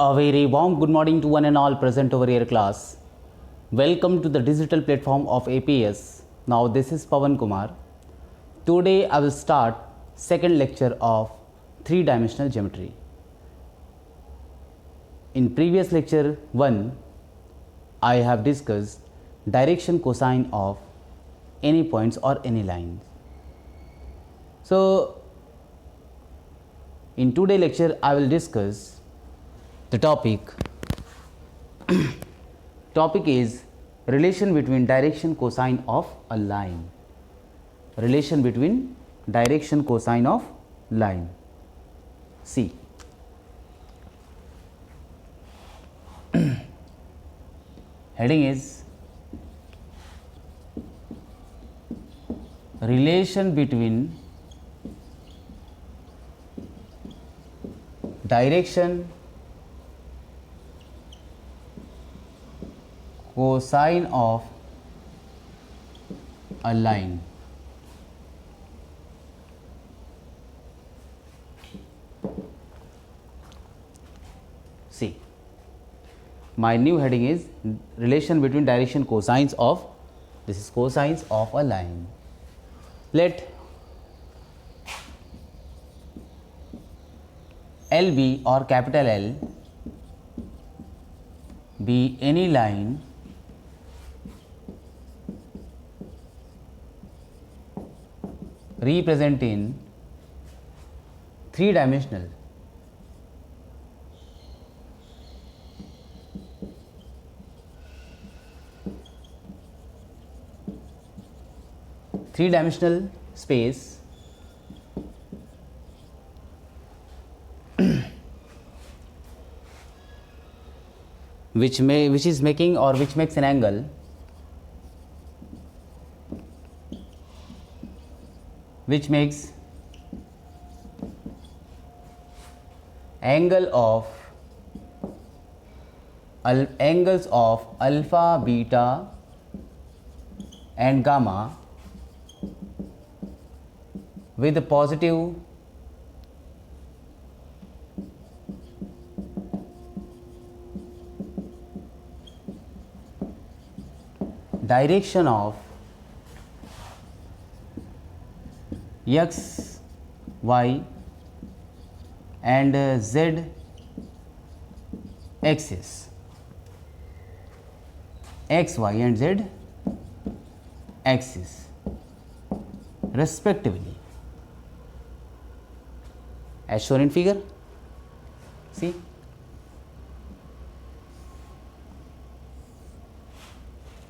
A very warm good morning to one and all present over here class. Welcome to the digital platform of APS. Now this is Pawan Kumar. Today I will start second lecture of three-dimensional geometry. In previous lecture 1, I have discussed direction cosine of any points or any lines. So in today's lecture I will discuss the topic is relation between direction cosine of a line. Relation between direction cosine of line. See, heading is relation between direction cosine of a line. See, my new heading is relation between direction cosines of, this is cosines of a line. Let L be, or capital L be any line representing three-dimensional space which is making or which makes an angle which makes angles of alpha, beta and gamma with a positive direction of x, y and z axis, x, y and z axis respectively, as shown in figure. See,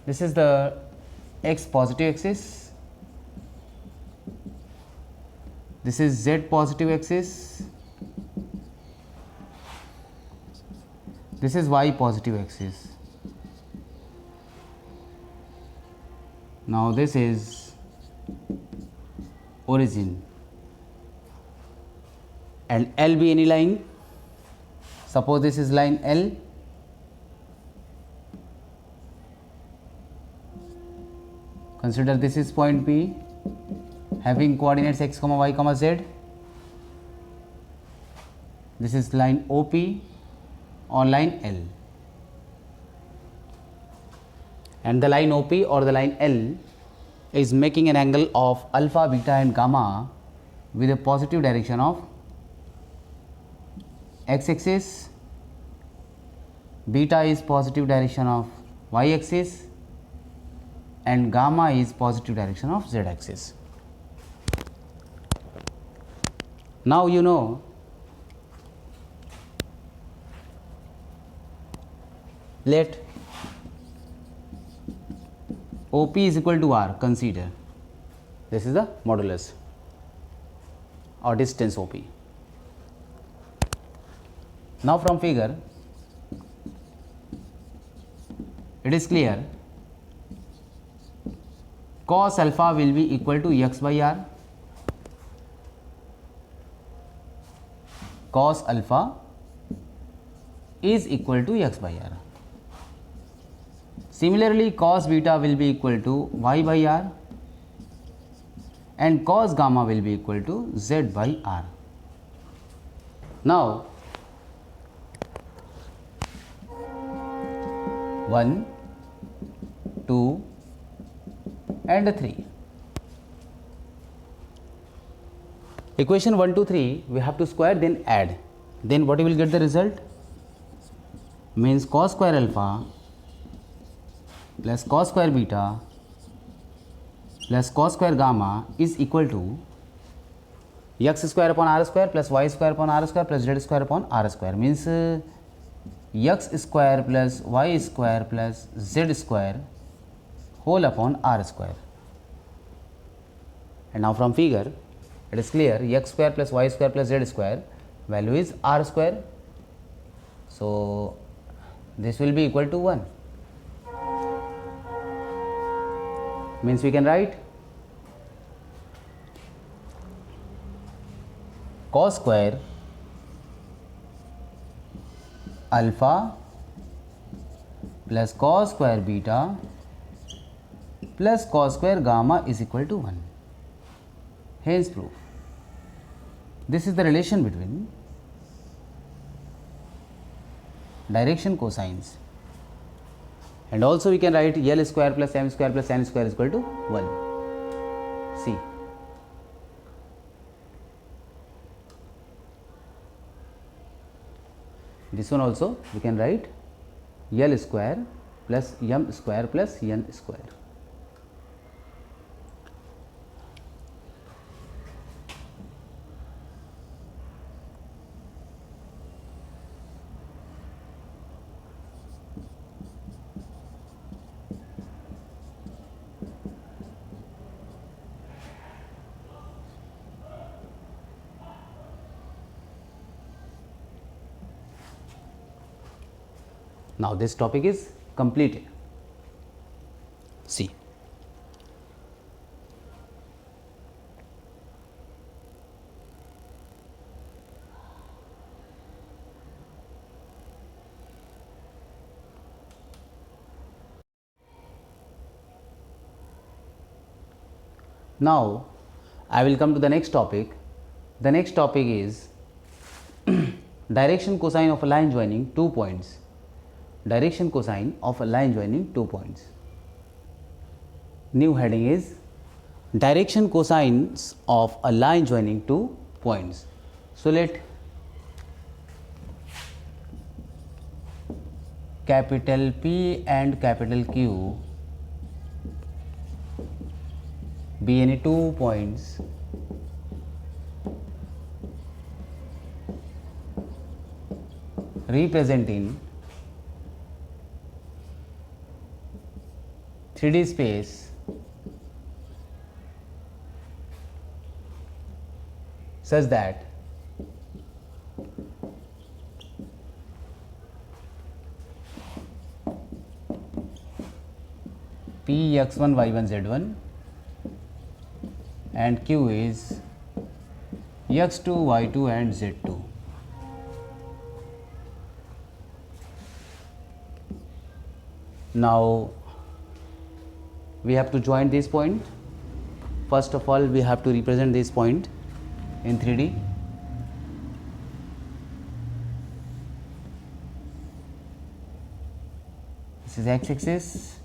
this is the x positive axis, this is z positive axis, this is y positive axis. Now this is origin, and L be any line. Suppose this is line L. Consider this is point P having coordinates x, y, z. This is line OP or line L, and the line OP or the line L is making an angle of alpha, beta and gamma with a positive direction of x axis, beta is positive direction of y axis and gamma is positive direction of z axis. Now you know let OP is equal to R. Consider this is the modulus or distance OP. Now from figure it is clear cos alpha will be equal to x by r. Cos alpha is equal to x by r. Similarly, cos beta will be equal to y by r and cos gamma will be equal to z by r. Now 1, 2 and 3. Equation 1, 2, 3 we have to square then add. Then what you will get the result? Means cos square alpha plus cos square beta plus cos square gamma is equal to x square upon r square plus y square upon r square plus z square upon r square. Means x square plus y square plus z square whole upon r square. And now from figure it is clear, x square plus y square plus z square value is r square. So this will be equal to 1. Means we can write cos square alpha plus cos square beta plus cos square gamma is equal to 1. Hence proof. This is the relation between direction cosines. And also we can write L square plus M square plus N square is equal to 1. See. This one also we can write L square plus M square plus N square. Now this topic is completed. See. Now I will come to the next topic. The next topic is direction cosine of a line joining 2 points. Direction cosine of a line joining 2 points. New heading is direction cosines of a line joining 2 points. So let capital P and capital Q be any 2 points representing 3D space such that P x1 y1 z1 and Q is x2 y2 and z2. Now we have to join this point. First of all, we have to represent this point in 3D. This is x axis,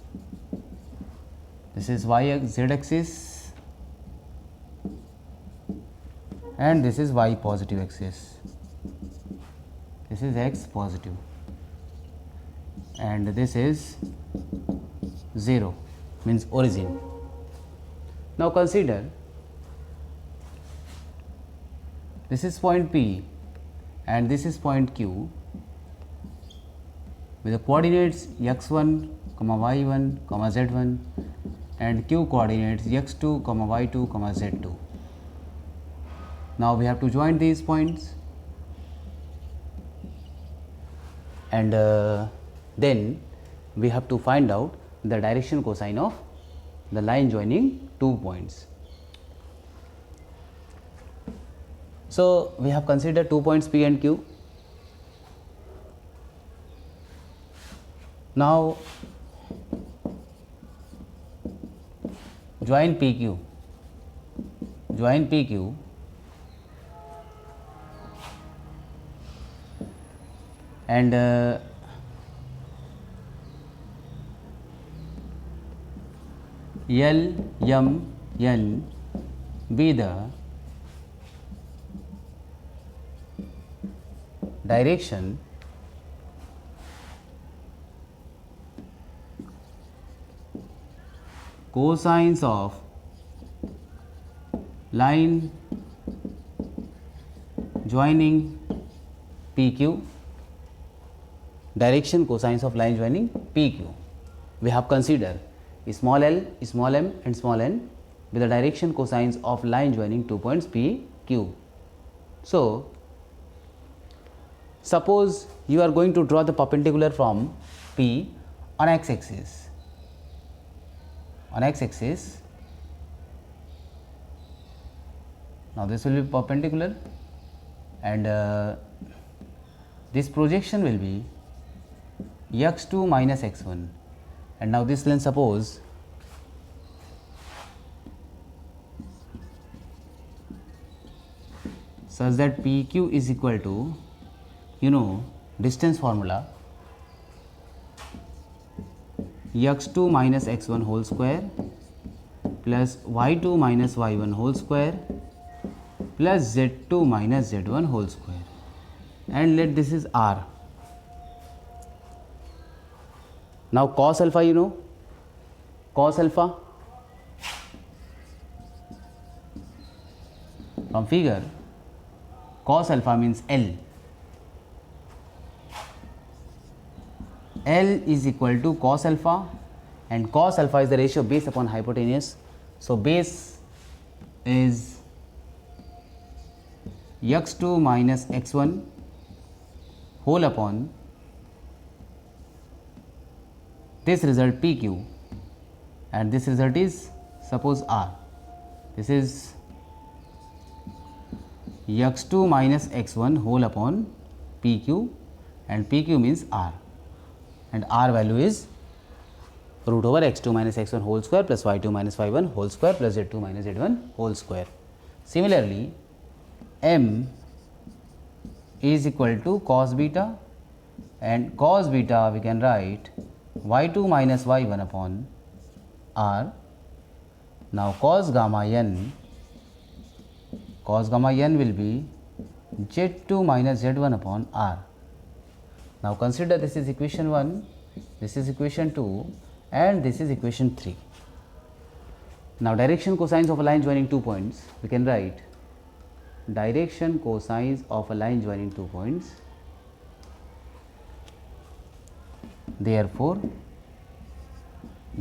this is z axis, and this is y positive axis. This is x positive, and this is 0. Means origin. Now consider this is point P and this is point Q with the coordinates x1, y1, z1 and Q coordinates x2, y2, z2. Now we have to join these points and then we have to find out the direction cosine of the line joining 2 points. So we have considered 2 points P and Q. Now join PQ. Join PQ and L, M, N be the direction cosines of line joining PQ, direction cosines of line joining PQ. We have considered small l, small m and small n with the direction cosines of line joining 2 points PQ. So, suppose you are going to draw the perpendicular from P on x-axis. On x-axis, now this will be perpendicular and this projection will be x2 minus x1, and now this length, suppose such that PQ is equal to, distance formula, x2 minus x1 whole square plus y2 minus y1 whole square plus z2 minus z1 whole square, and let this is r. Now cos alpha, cos alpha from figure, cos alpha means L. L is equal to cos alpha, and cos alpha is the ratio of base upon hypotenuse. So, base is x2 minus x1 whole upon this result PQ, and this result is, suppose R. This is x2 minus x1 whole upon PQ, and PQ means R, and R value is root over x2 minus x1 whole square plus y2 minus y1 whole square plus z2 minus z1 whole square. Similarly, M is equal to cos beta, and cos beta we can write y2 minus y1 upon R. Now cos gamma n will be z2 minus z1 upon R. Now consider this is equation 1, this is equation 2, and this is equation 3. Now direction cosines of a line joining 2 points, we can write direction cosines of a line joining 2 points. Therefore,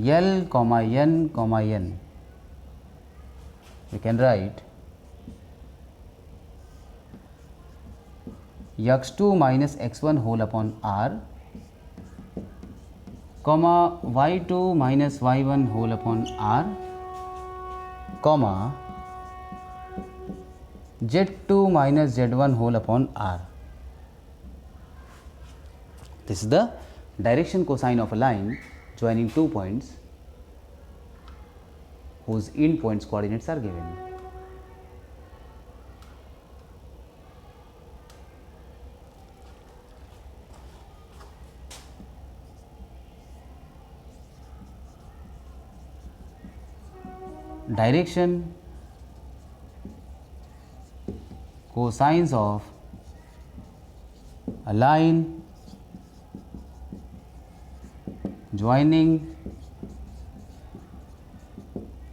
L comma N comma N, we can write x2 minus x1 whole upon R, comma y2 minus y1 whole upon R, comma z2 minus z1 whole upon R. This is the direction cosine of a line joining 2 points whose end points coordinates are given. Direction cosines of a line joining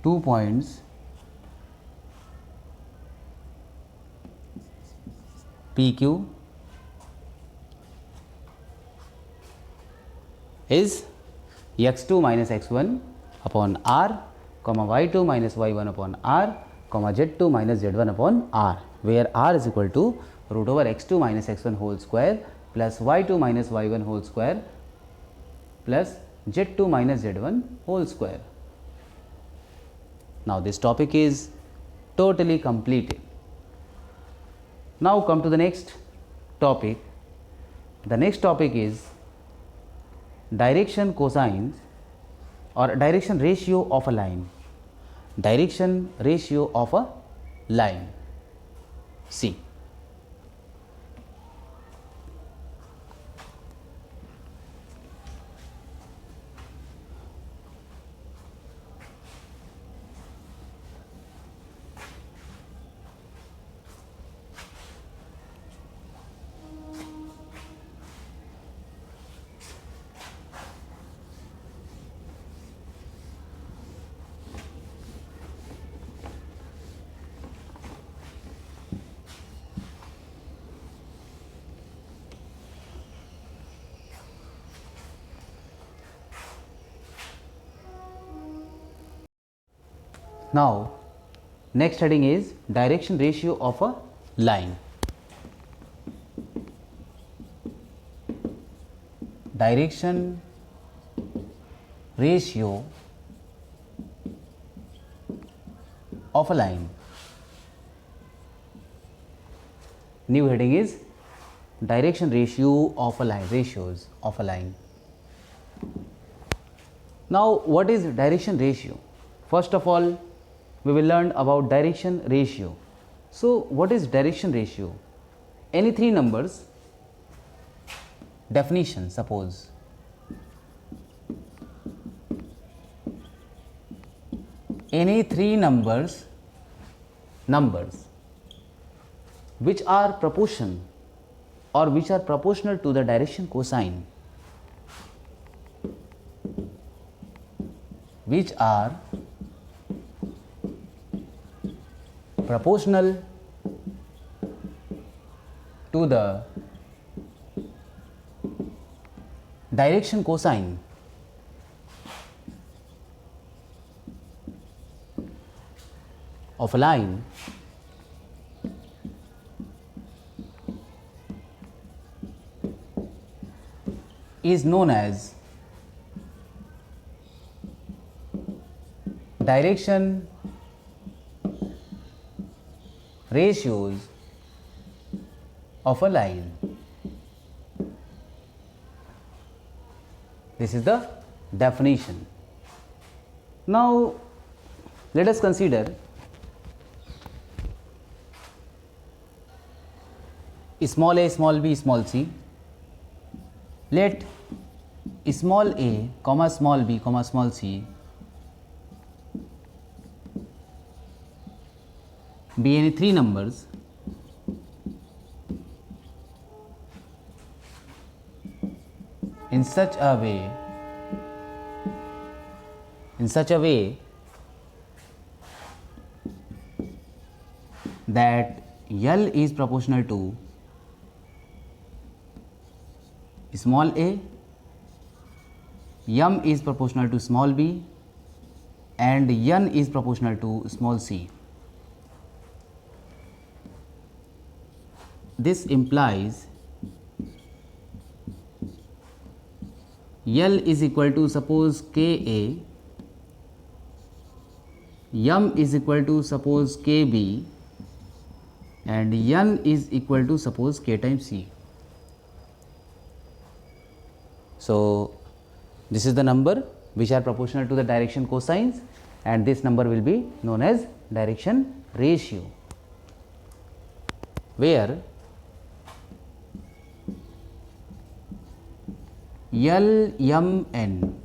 2 points PQ is x2 minus x1 upon R, comma y2 minus y1 upon R, comma z2 minus z1 upon R, where R is equal to root over x2 minus x1 whole square plus y2 minus y1 whole square plus z2 minus z1 whole square. Now this topic is totally completed. Now come to the next topic. The next topic is direction cosines or direction ratio of a line. Direction ratio of a line. See, Now next heading is direction ratio of a line. Direction ratio of a line. New heading is direction ratio of a line, ratios of a line. Now what is direction ratio? First of all, we will learn about direction ratio. So what is direction ratio? Any three numbers, definition, suppose any three numbers which are proportion or which are proportional to the direction cosine, which are proportional to the direction cosine of a line is known as direction ratios of a line. This is the definition. Now let us consider small a, small b, small c. Let small a, comma small b, comma small c be any three numbers in such a way that L is proportional to small a, m is proportional to small b, and n is proportional to small c. This implies L is equal to, suppose, Ka, m is equal to, suppose, Kb, and n is equal to, suppose, K times C. So this is the number which are proportional to the direction cosines, and this number will be known as direction ratio, where L, m, n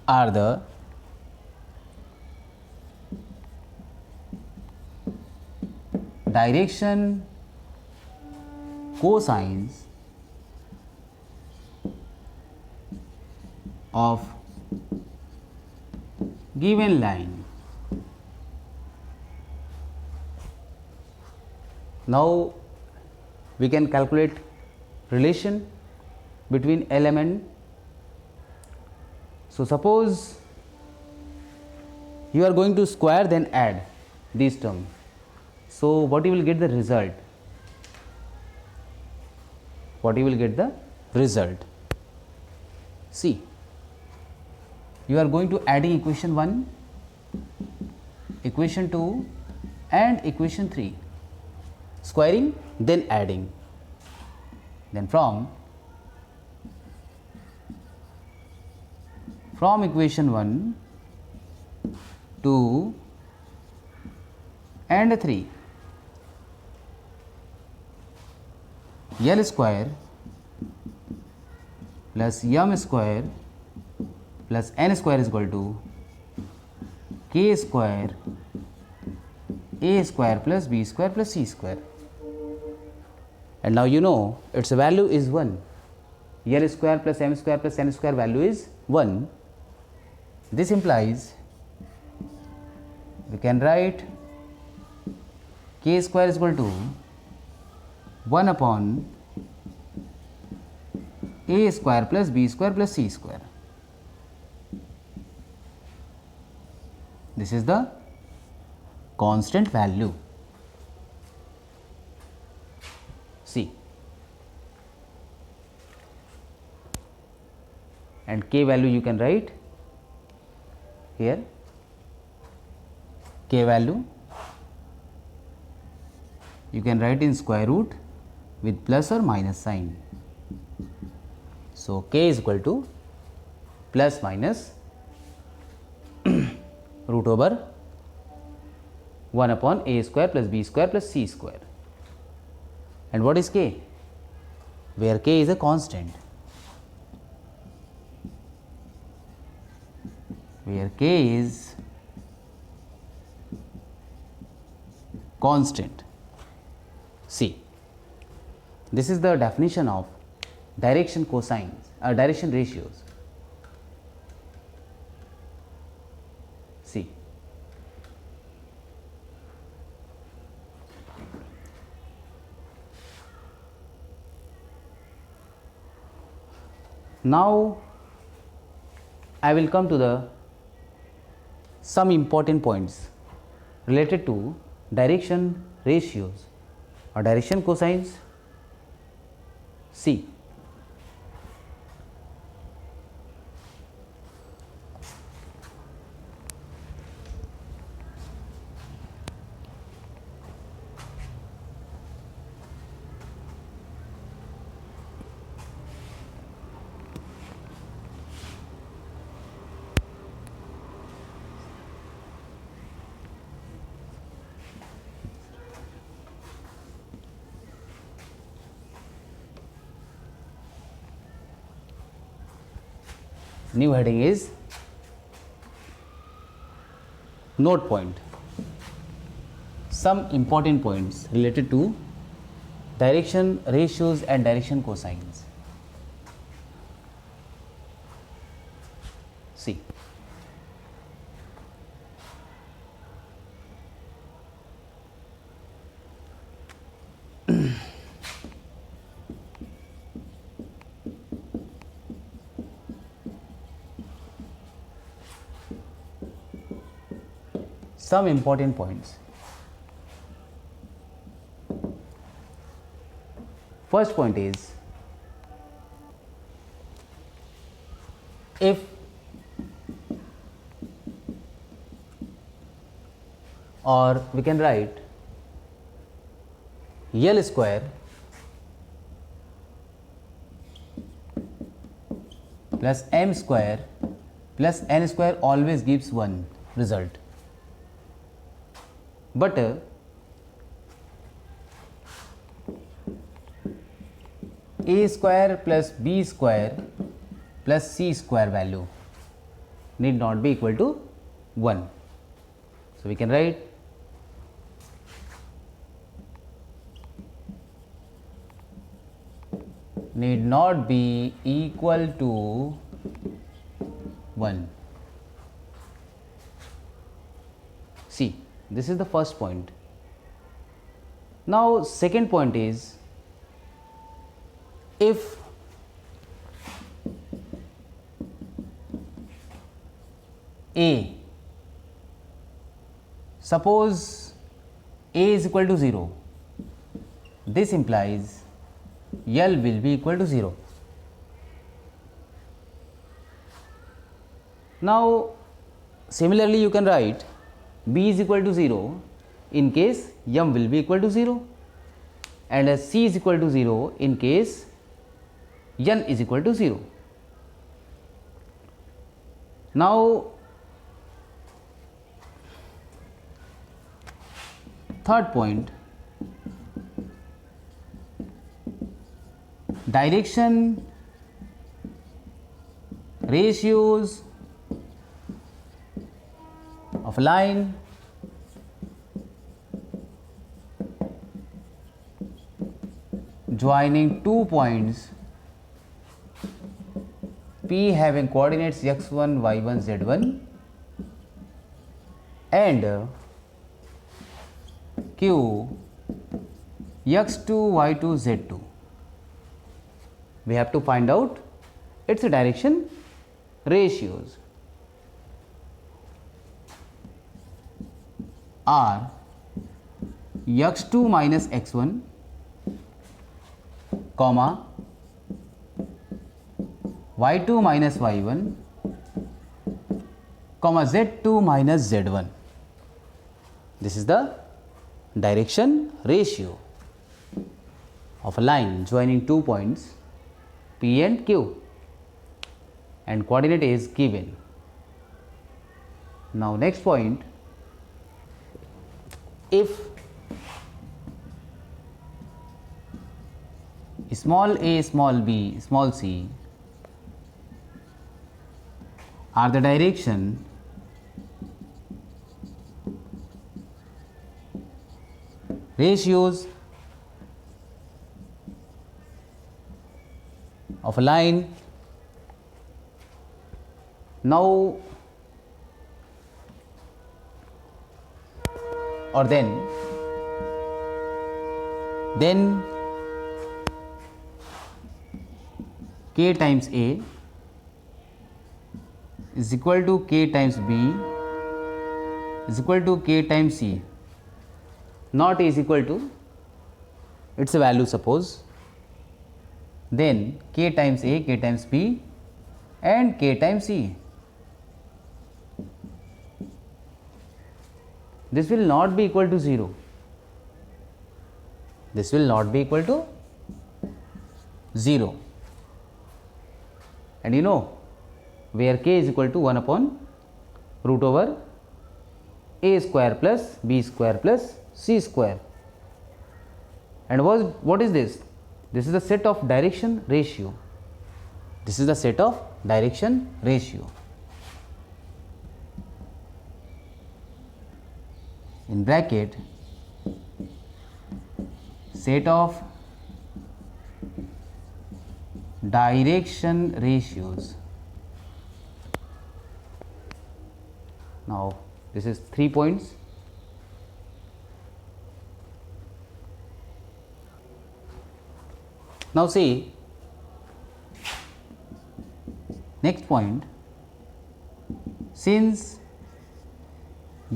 are the direction cosines of given line. Now we can calculate relation between L, M, N. So suppose you are going to square then add these terms. So what you will get the result? What you will get the result? See, you are going to adding equation 1, equation 2 and equation 3, squaring then adding, then from equation 1, 2 and 3, L square plus m square plus n square is equal to k square a square plus b square plus c square. And now you know its value is 1. L square plus m square plus n square value is 1. This implies we can write k square is equal to 1 upon a square plus b square plus c square. This is the constant value. See, and k value you can write here, k value you can write in square root with plus or minus sign. So, k is equal to plus minus root over 1 upon a square plus b square plus c square. And what is k? Where k is a constant. Where k is constant. See, this is the definition of direction cosines or direction ratios. See, now I will come to the some important points related to direction ratios or direction cosines. See, new heading is note point. Some important points related to direction ratios and direction cosines. See, some important points. First point is, if or we can write L square plus m square plus n square always gives one result. But a square plus b square plus c square value need not be equal to 1. So, we can write need not be equal to 1. See, this is the first point. Now, second point is, if a, suppose a is equal to 0, this implies L will be equal to 0. Now, similarly you can write b is equal to 0 in case m will be equal to 0 and c is equal to 0 in case n is equal to 0. Now, third point, direction ratios of a line joining two points P having coordinates x1, y1, z1 and Q x2, y2, z2. We have to find out its direction ratios. are x2 minus x1 comma y2 minus y1 comma z2 minus z1. This is the direction ratio of a line joining 2 points P and Q, and coordinate is given. Now next point, if small a, small b, small c are the direction ratios of a line, now or then k times A is equal to k times B is equal to k times C, not is equal to its a value suppose, then k times A, k times B and k times C. This will not be equal to 0. This will not be equal to 0. And you know, where k is equal to 1 upon root over a square plus b square plus c square. And what is this? This is the set of direction ratio. This is the set of direction ratio. In bracket, set of direction ratios. Now this is 3 points. Now see, next point, since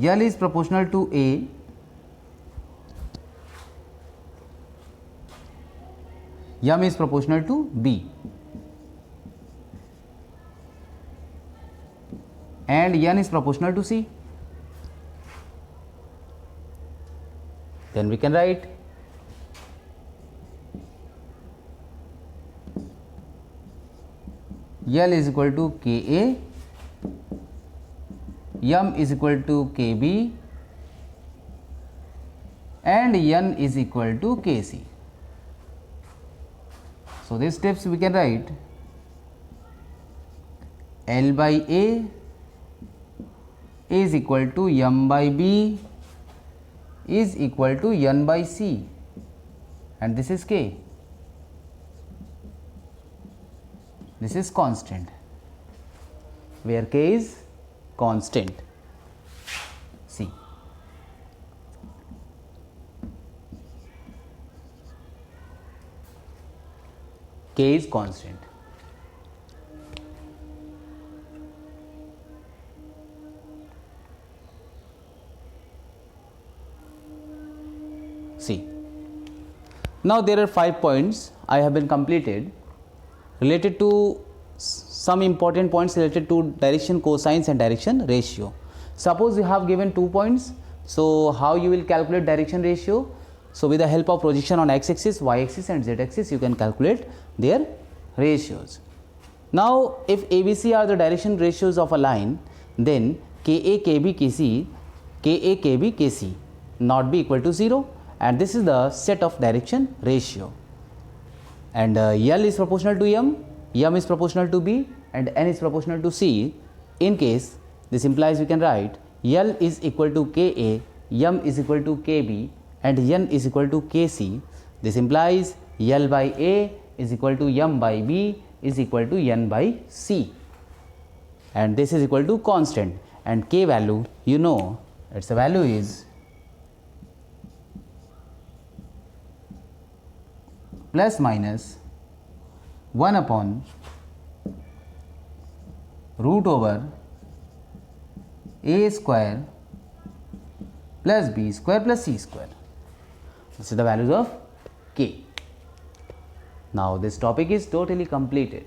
L is proportional to A, M is proportional to B, and N is proportional to C, then we can write L is equal to Ka, M is equal to Kb, and N is equal to Kc. So these steps we can write L by A is equal to M by B is equal to N by C, and this is K. This is constant, where K is constant. See, K is constant. See, now there are 5 points I have been completed related to some important points related to direction cosines and direction ratio. Suppose you have given 2 points, so how you will calculate direction ratio? So with the help of projection on x-axis, y-axis and z-axis, you can calculate their ratios. Now if ABC are the direction ratios of a line, then KA, KB, KC, KA, KB, KC not be equal to 0, and this is the set of direction ratio. And L is proportional to M, M is proportional to B, and N is proportional to C. In case this implies we can write L is equal to Ka, M is equal to Kb, and N is equal to Kc. This implies L by A is equal to M by B is equal to N by C, and this is equal to constant, and K value, you know, its value is plus minus 1 upon root over a square plus b square plus c square. This is the values of k. Now this topic is totally completed.